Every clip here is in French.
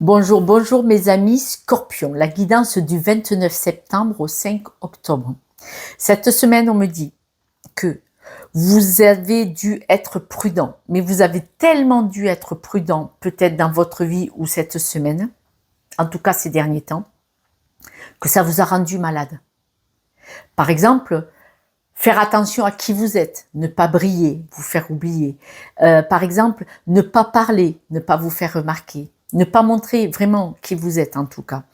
Bonjour, bonjour mes amis Scorpions, la guidance du 29 septembre au 5 octobre. Cette semaine, on me dit que vous avez dû être prudent, mais vous avez tellement dû être prudent peut-être dans votre vie ou cette semaine, en tout cas ces derniers temps, que ça vous a rendu malade. Par exemple, faire attention à qui vous êtes, ne pas briller, vous faire oublier. Par exemple, ne pas parler, ne pas vous faire remarquer. Ne pas montrer vraiment qui vous êtes en tout cas.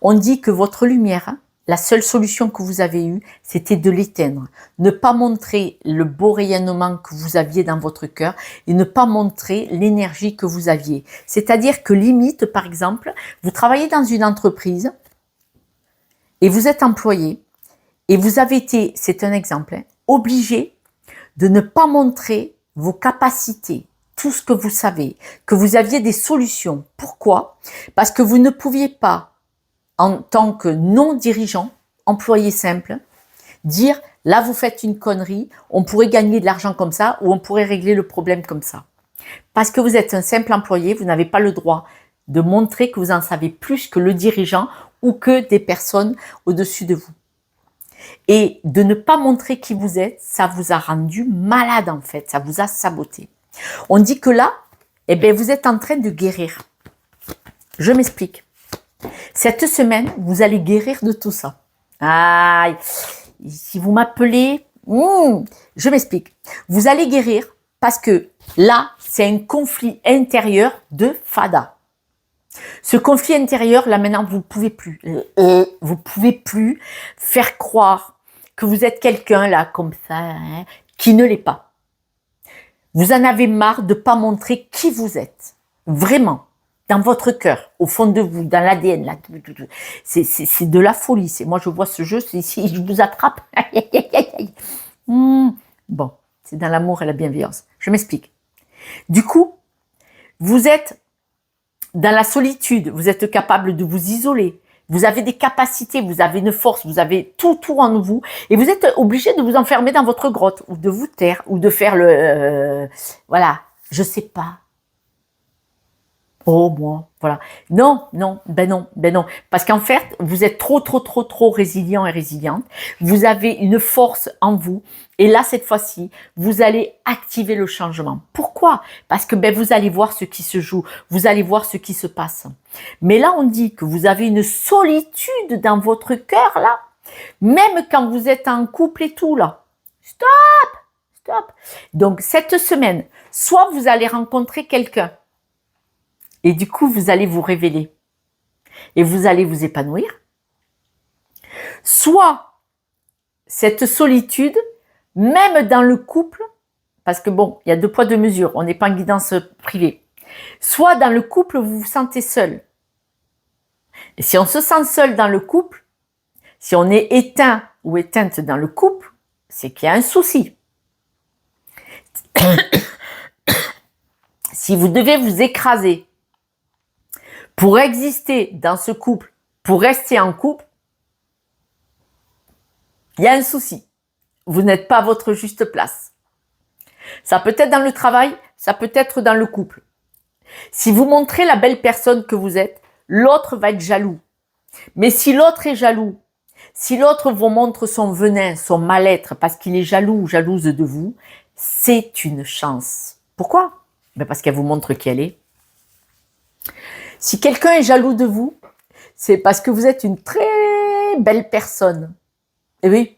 On dit que votre lumière, la seule solution que vous avez eue, c'était de l'éteindre. Ne pas montrer le beau rayonnement que vous aviez dans votre cœur et ne pas montrer l'énergie que vous aviez. C'est-à-dire que limite, par exemple, vous travaillez dans une entreprise et vous êtes employé et vous avez été, c'est un exemple, obligé de ne pas montrer vos capacités, tout ce que vous savez, que vous aviez des solutions. Pourquoi? Parce que vous ne pouviez pas, en tant que non-dirigeant, employé simple, dire là vous faites une connerie, on pourrait gagner de l'argent comme ça ou on pourrait régler le problème comme ça. Parce que vous êtes un simple employé, vous n'avez pas le droit de montrer que vous en savez plus que le dirigeant ou que des personnes au-dessus de vous. Et de ne pas montrer qui vous êtes, ça vous a rendu malade en fait, ça vous a saboté. On dit que là, vous êtes en train de guérir. Je m'explique. Cette semaine, vous allez guérir de tout ça. Ah, si vous m'appelez, je m'explique. Vous allez guérir parce que là, c'est un conflit intérieur de fada. Ce conflit intérieur, là maintenant, vous pouvez plus faire croire que vous êtes quelqu'un là comme ça, qui ne l'est pas. Vous en avez marre de pas montrer qui vous êtes, vraiment, dans votre cœur, au fond de vous, dans l'ADN là. C'est de la folie. Moi, je vois ce jeu, si je vous attrape, bon, c'est dans l'amour et la bienveillance. Je m'explique. Du coup, vous êtes dans la solitude, vous êtes capable de vous isoler, vous avez des capacités, vous avez une force, vous avez tout en vous, et vous êtes obligé de vous enfermer dans votre grotte, ou de vous taire, ou de faire voilà, je sais pas. Oh, moi, voilà. Non, parce qu'en fait, vous êtes trop résilient et résiliente. Vous avez une force en vous. Et là, cette fois-ci, vous allez activer le changement. Pourquoi? Parce que vous allez voir ce qui se joue. Vous allez voir ce qui se passe. Mais là, on dit que vous avez une solitude dans votre cœur, là. Même quand vous êtes en couple et tout, là. Stop. Donc, cette semaine, soit vous allez rencontrer quelqu'un et du coup, vous allez vous révéler et vous allez vous épanouir. Soit cette solitude, même dans le couple, parce que bon, il y a 2 poids 2 mesures, on n'est pas en guidance privée. Soit dans le couple, vous vous sentez seul. Et si on se sent seul dans le couple, si on est éteint ou éteinte dans le couple, c'est qu'il y a un souci. Si vous devez vous écraser pour exister dans ce couple, pour rester en couple, il y a un souci. Vous n'êtes pas à votre juste place. Ça peut être dans le travail, ça peut être dans le couple. Si vous montrez la belle personne que vous êtes, l'autre va être jaloux. Mais si l'autre est jaloux, si l'autre vous montre son venin, son mal-être, parce qu'il est jaloux ou jalouse de vous, c'est une chance. Pourquoi? Parce qu'elle vous montre qui elle est. Si quelqu'un est jaloux de vous, c'est parce que vous êtes une très belle personne. Et oui,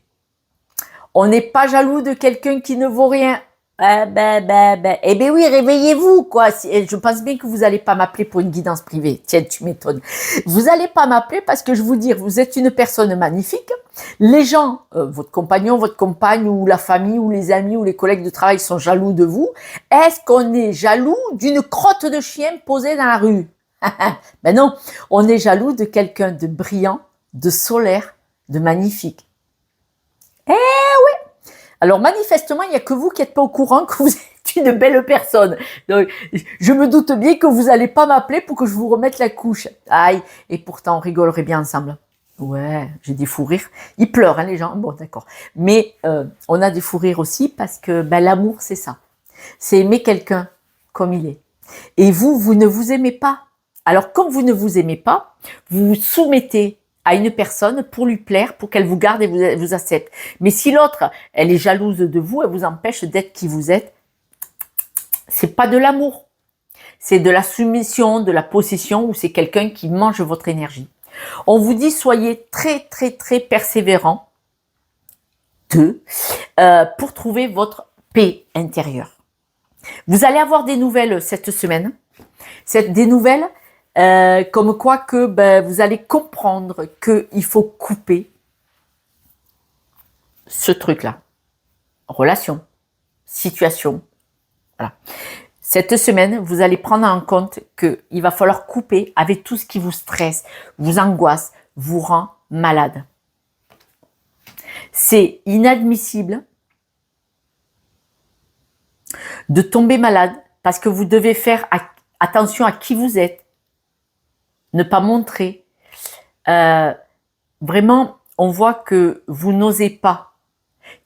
on n'est pas jaloux de quelqu'un qui ne vaut rien. Eh bien oui, réveillez-vous, quoi. Je pense bien que vous n'allez pas m'appeler pour une guidance privée. Tiens, tu m'étonnes. Vous n'allez pas m'appeler parce que je vous dis, vous êtes une personne magnifique. Les gens, votre compagnon, votre compagne, ou la famille, ou les amis, ou les collègues de travail sont jaloux de vous. Est-ce qu'on est jaloux d'une crotte de chien posée dans la rue? Ben non, on est jaloux de quelqu'un de brillant, de solaire, de magnifique. Eh oui. Alors manifestement, il n'y a que vous qui n'êtes pas au courant que vous êtes une belle personne. Donc, je me doute bien que vous n'allez pas m'appeler pour que je vous remette la couche. Aïe, et pourtant on rigolerait bien ensemble. Ouais, j'ai des fous rires. Ils pleurent, les gens. Bon, d'accord. Mais on a des fous rires aussi parce que l'amour, c'est ça. C'est aimer quelqu'un comme il est. Et vous ne vous aimez pas. Alors, comme vous ne vous aimez pas, vous vous soumettez à une personne pour lui plaire, pour qu'elle vous garde et vous accepte. Mais si l'autre, elle est jalouse de vous, elle vous empêche d'être qui vous êtes, c'est pas de l'amour. C'est de la soumission, de la possession, ou c'est quelqu'un qui mange votre énergie. On vous dit, soyez très, très, très persévérant pour trouver votre paix intérieure. Vous allez avoir des nouvelles cette semaine. Des nouvelles comme quoi que vous allez comprendre qu'il faut couper ce truc-là. Relation, situation. Voilà. Cette semaine, vous allez prendre en compte qu'il va falloir couper avec tout ce qui vous stresse, vous angoisse, vous rend malade. C'est inadmissible de tomber malade parce que vous devez faire attention à qui vous êtes, ne pas montrer. Vraiment, on voit que vous n'osez pas.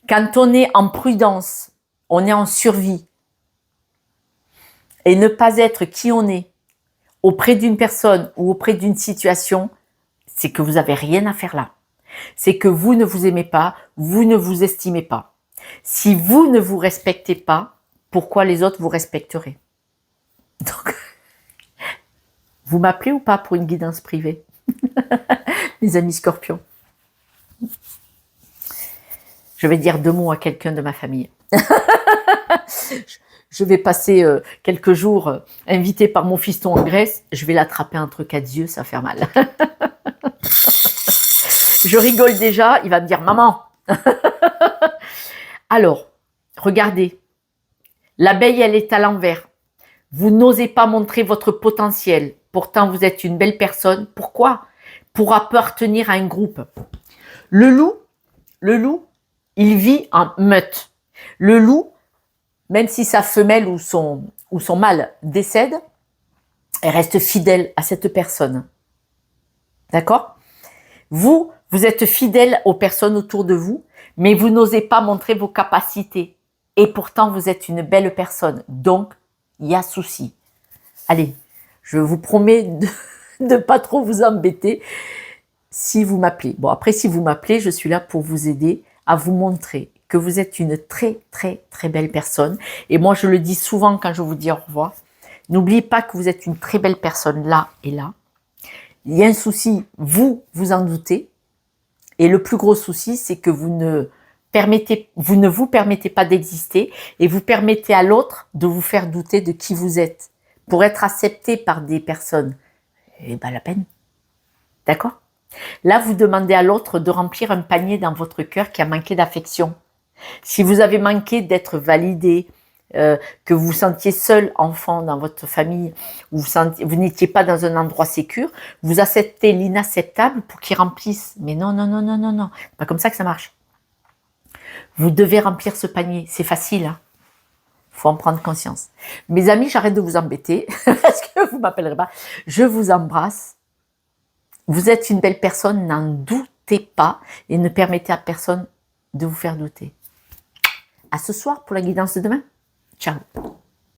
Quand on est en prudence, on est en survie. Et ne pas être qui on est auprès d'une personne ou auprès d'une situation, c'est que vous n'avez rien à faire là. C'est que vous ne vous aimez pas, vous ne vous estimez pas. Si vous ne vous respectez pas, pourquoi les autres vous respecteraient? Donc, vous m'appelez ou pas pour une guidance privée? Les amis scorpions. Je vais dire 2 mots à quelqu'un de ma famille. Je vais passer quelques jours invité par mon fiston en Grèce. Je vais l'attraper un truc à Dieu, ça va faire mal. Je rigole déjà, il va me dire « Maman !» Alors, regardez. L'abeille, elle est à l'envers. Vous n'osez pas montrer votre potentiel. Pourtant, vous êtes une belle personne. Pourquoi? Pour appartenir à un groupe. Le loup, il vit en meute. Le loup, même si sa femelle ou son mâle décède, elle reste fidèle à cette personne. D'accord? Vous êtes fidèle aux personnes autour de vous, mais vous n'osez pas montrer vos capacités. Et pourtant, vous êtes une belle personne. Donc, il y a souci. Allez, je vous promets de ne pas trop vous embêter si vous m'appelez. Bon, après, si vous m'appelez, je suis là pour vous aider à vous montrer que vous êtes une très, très, très belle personne. Et moi, je le dis souvent quand je vous dis au revoir. N'oubliez pas que vous êtes une très belle personne là et là. Il y a un souci, vous en doutez. Et le plus gros souci, c'est que vous ne vous permettez pas d'exister et vous permettez à l'autre de vous faire douter de qui vous êtes. Pour être accepté par des personnes, eh ben la peine. D'accord? Là, vous demandez à l'autre de remplir un panier dans votre cœur qui a manqué d'affection. Si vous avez manqué d'être validé, que vous vous sentiez seul enfant dans votre famille, vous n'étiez pas dans un endroit sécure, vous acceptez l'inacceptable pour qu'il remplisse. Mais non, non, non, non, non, non. C'est pas comme ça que ça marche. Vous devez remplir ce panier. C'est facile, hein. Faut en prendre conscience. Mes amis, j'arrête de vous embêter parce que vous m'appellerez pas. Je vous embrasse. Vous êtes une belle personne, n'en doutez pas et ne permettez à personne de vous faire douter. À ce soir pour la guidance de demain. Ciao.